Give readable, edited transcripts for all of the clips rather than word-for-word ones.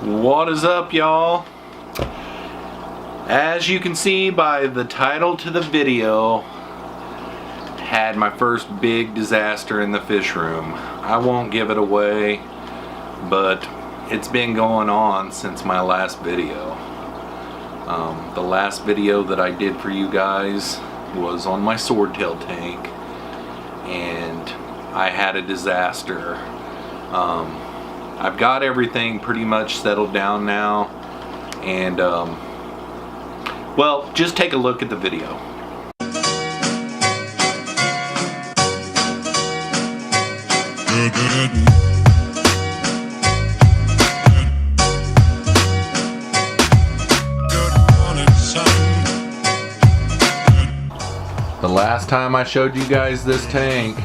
What is up, y'all? As you can see by the title to the video, had my first big disaster in the fish room. I won't give it away, but it's been going on since my last video. The last video that I did for you guys was on my swordtail tank, and I had a disaster. I've got everything pretty much settled down now, and well, just take a look at the video. The last time I showed you guys this tank,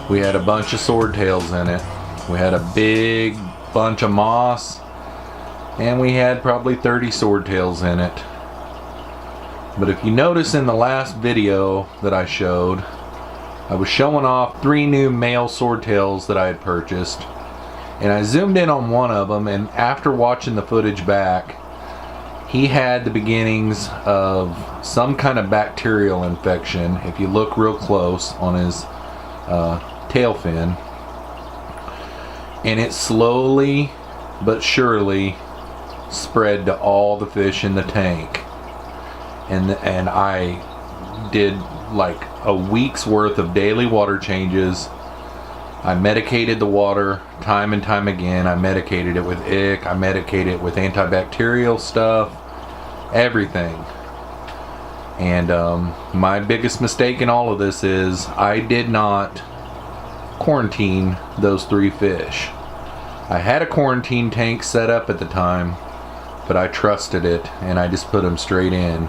we had a bunch of swordtails in it. We had a big bunch of moss, and we had probably 30 swordtails in it. But if you notice in the last video that I showed, I was showing off 3 new male swordtails that I had purchased, and I zoomed in on one of them, and after watching the footage back, he had the beginnings of some kind of bacterial infection. If you look real close on his tail fin, and it slowly but surely spread to all the fish in the tank. And I did like a week's worth of daily water changes. I medicated the water time and time again. I medicated it with ick. I medicated it with antibacterial stuff, everything. And my biggest mistake in all of this is I did not quarantine those 3 fish. I had a quarantine tank set up at the time, but I trusted it and I just put them straight in.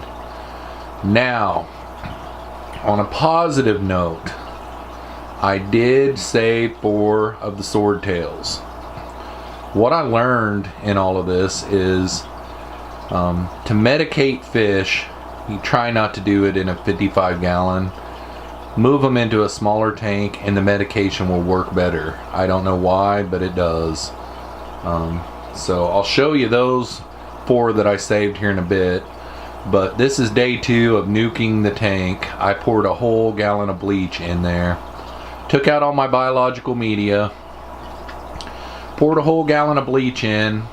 Now, on a positive note, I did save 4 of the swordtails. What I learned in all of this is to medicate fish, you try not to do it in a 55 gallon. Move them into a smaller tank and the medication will work better. I don't know why, but it does. So I'll show you those 4 that I saved here in a bit. But this is day 2 of nuking the tank. I poured a whole gallon of bleach in there. Took out all my biological media. Poured a whole gallon of bleach in.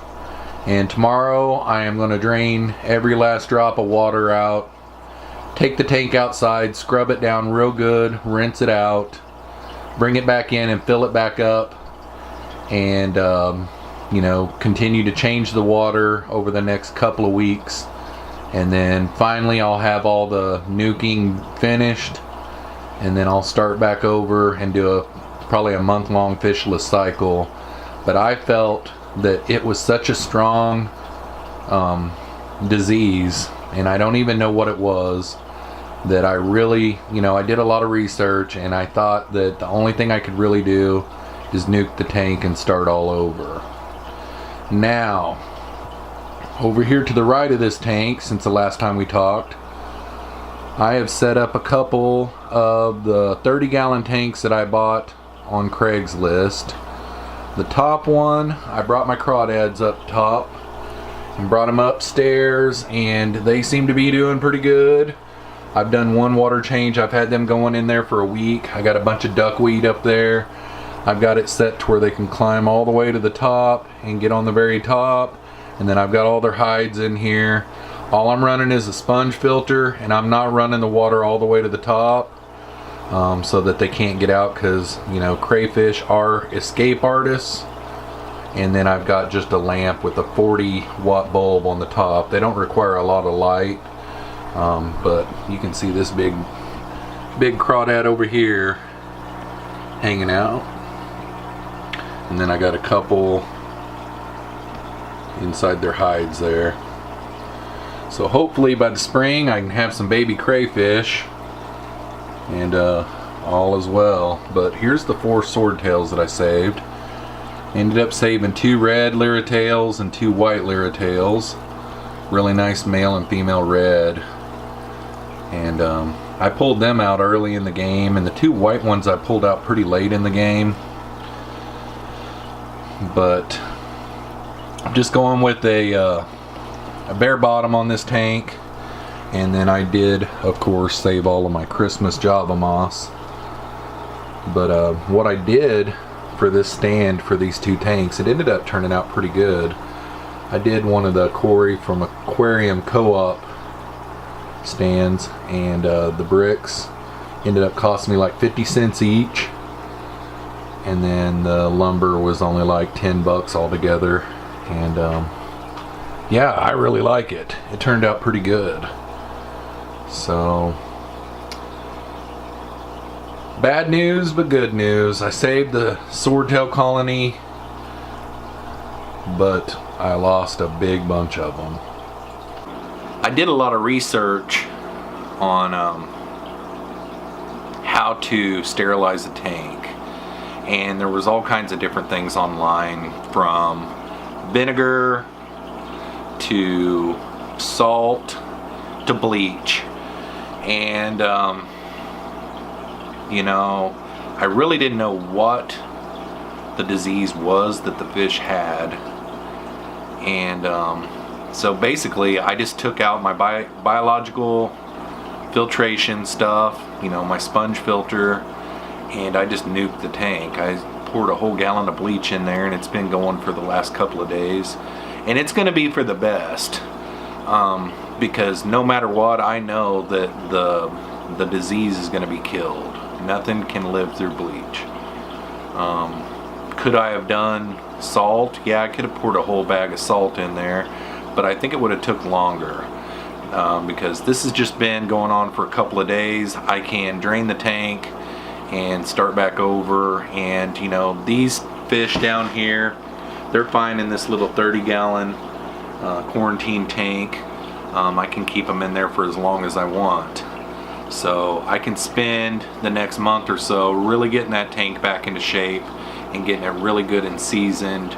And tomorrow I am going to drain every last drop of water out. Take the tank outside, scrub it down real good, rinse it out, bring it back in and fill it back up, and you know, continue to change the water over the next couple of weeks, and then finally I'll have all the nuking finished, and then I'll start back over and do probably a month-long fishless cycle. But I felt that it was such a strong disease, and I don't even know what it was, that I really, you know, I did a lot of research, and I thought that the only thing I could really do is nuke the tank and start all over. Now, over here to the right of this tank, since the last time we talked, I have set up a couple of the 30-gallon tanks that I bought on Craigslist. The top one, I brought my crawdads up top and brought them upstairs, and they seem to be doing pretty good. I've done 1 water change. I've had them going in there for a week. I got a bunch of duckweed up there. I've got it set to where they can climb all the way to the top and get on the very top, and then I've got all their hides in here. All I'm running is a sponge filter, and I'm not running the water all the way to the top so that they can't get out, because, you know, crayfish are escape artists. And then I've got just a lamp with a 40-watt bulb on the top. They don't require a lot of light, but you can see this big crawdad over here hanging out. And then I got a couple inside their hides there. So hopefully by the spring I can have some baby crayfish, and all is well. But here's the 4 swordtails that I saved. Ended up saving 2 red liratails and 2 white liratails. Really nice male and female red. And I pulled them out early in the game, and the 2 white ones I pulled out pretty late in the game. But I'm just going with a bare bottom on this tank, and then I did, of course, save all of my Christmas Java moss. But what I did for this stand for these two tanks, it ended up turning out pretty good. I did one of the Quarry from Aquarium Co-op stands, and the bricks ended up costing me like 50 cents each, and then the lumber was only like 10 bucks altogether. And yeah, I really like it. It turned out pretty good. So bad news but good news. I saved the swordtail colony, but I lost a big bunch of them. I did a lot of research on how to sterilize a tank, and there was all kinds of different things online, from vinegar to salt to bleach. And you know, I really didn't know what the disease was that the fish had. And so basically I just took out my biological filtration stuff, you know, my sponge filter, and I just nuked the tank. I poured a whole gallon of bleach in there, and it's been going for the last couple of days, and it's going to be for the best, because no matter what, I know that the disease is going to be killed. Nothing can live through bleach. Could I have done salt? Yeah, I could have poured a whole bag of salt in there, but I think it would have took longer, because this has just been going on for a couple of days. I can drain the tank and start back over, and you know, these fish down here, they're fine in this little 30-gallon quarantine tank. I can keep them in there for as long as I want. So I can spend the next month or so really getting that tank back into shape and getting it really good and seasoned.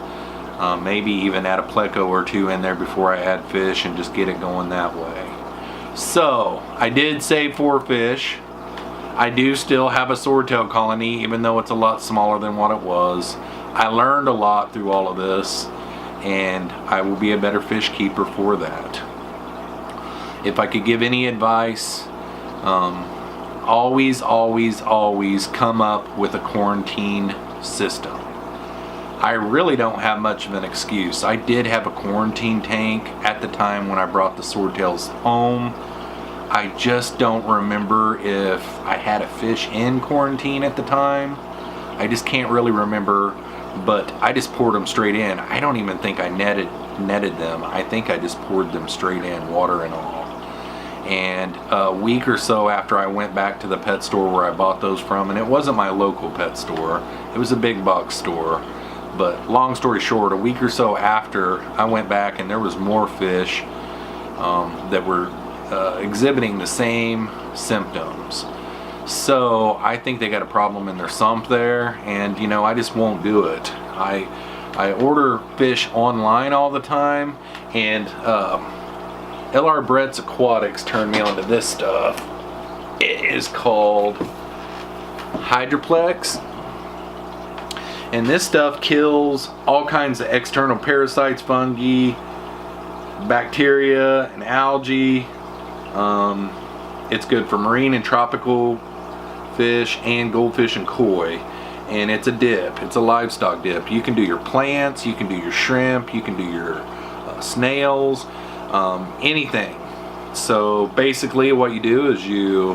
Maybe even add a pleco or two in there before I add fish, and just get it going that way. So I did save 4 fish. I do still have a swordtail colony, even though it's a lot smaller than what it was. I learned a lot through all of this, and I will be a better fish keeper for that. If I could give any advice, always come up with a quarantine system. I really don't have much of an excuse. I did have a quarantine tank at the time when I brought the swordtails home. I just don't remember if I had a fish in quarantine at the time. I just can't really remember, but I just poured them straight in. I don't even think I netted them. I think I just poured them straight in, water and all. And a week or so after I went back to the pet store where I bought those from, and it wasn't my local pet store, it was a big box store. But long story short, a week or so after, I went back and there was more fish that were exhibiting the same symptoms. So I think they got a problem in their sump there, and you know, I just won't do it. I order fish online all the time, and LR Brett's Aquatics turned me onto this stuff. It is called Hydroplex, and this stuff kills all kinds of external parasites, fungi, bacteria, and algae. It's good for marine and tropical fish and goldfish and koi, and it's a dip. It's a livestock dip. You can do your plants, you can do your shrimp, you can do your snails, anything. So basically what you do is you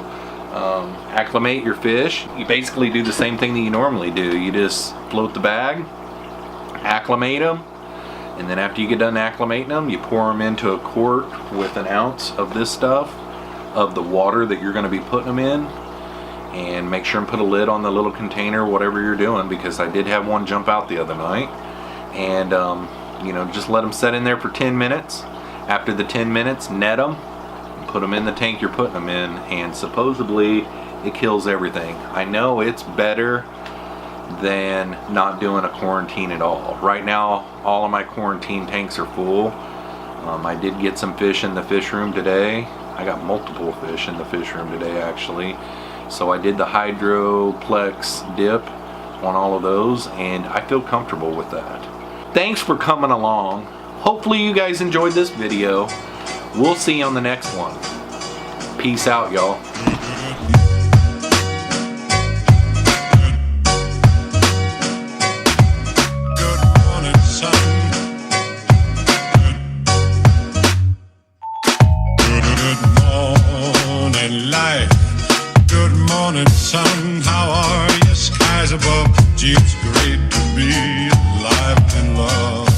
acclimate your fish. You basically do the same thing that you normally do. You just float the bag, acclimate them, and then after you get done acclimating them, you pour them into a quart with an ounce of this stuff, of the water that you're going to be putting them in, and make sure and put a lid on the little container, whatever you're doing, because I did have one jump out the other night. And you know, just let them set in there for 10 minutes. After the 10 minutes, net them, put them in the tank you're putting them in, and supposedly it kills everything. I know it's better than not doing a quarantine at all. Right now, all of my quarantine tanks are full. I did get some fish in the fish room today. I got multiple fish in the fish room today, actually. So I did the Hydroplex dip on all of those, and I feel comfortable with that. Thanks for coming along hopefully you guys enjoyed this video. We'll see you on the next one. Peace out, y'all. Good morning, sun. How are you? Skies above. Gee, it's great to be alive and love.